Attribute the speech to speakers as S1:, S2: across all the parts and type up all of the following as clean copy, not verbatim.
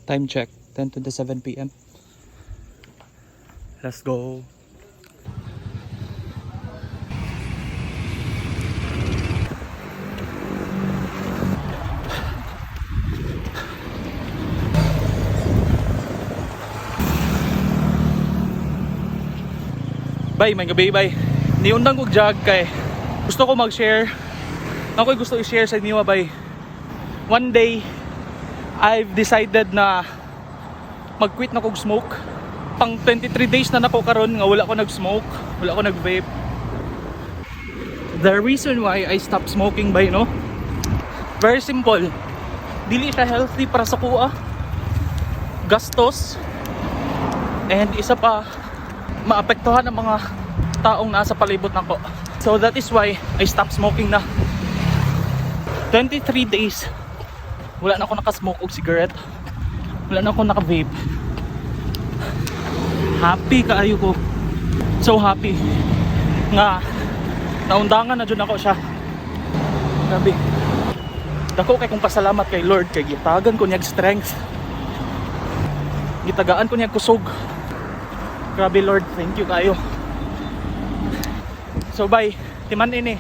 S1: Time check, 10:27 p.m. Let's go. Bay, may gabi bay. Niundang kog jog kay gusto ko mag-share. Ako'y gusto i-share sa inyo bay. One day I've decided na mag-quit na kog smoke. Pang 23 days na nako karon nga wala ko nag-smoke, wala ko nag-vape. The reason why I stopped smoking bay, no? Very simple. Dili siya healthy para sa kuha. Gastos. And isa pa, maapektuhan ang mga taong nasa palibot nako. So that is why I stopped smoking na. 23 days wala na ako nakasmoke og cigarette, wala na ako naka-vape. Happy kaayo ko, so happy nga naundangan na dyan ako siya. Grabe, dako kay kong pasalamat kay Lord kay gitagan ko niyag strength, gitagaan ko niyag kusog. Grabe Lord, thank you kayo. So bye, timan ini.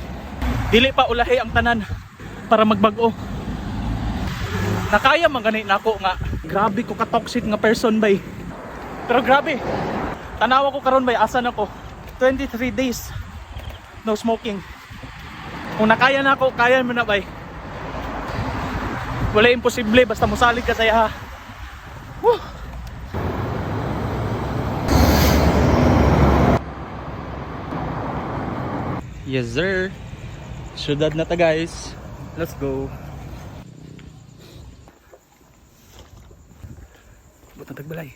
S1: Dili pa ulahi ang tanan para magbago. Nakaya man gani nako nga grabe ko ka-toxic nga person bay. Pero grabe, tanawa ko karon bay asa na ko. 23 days no smoking. Kung nakaya na ako, kaya mo na bay. Wala imposible basta mosalig ka saya ha. Woo! Yes sir. Syudad na ta guys. Let's go. Butang tagbalay.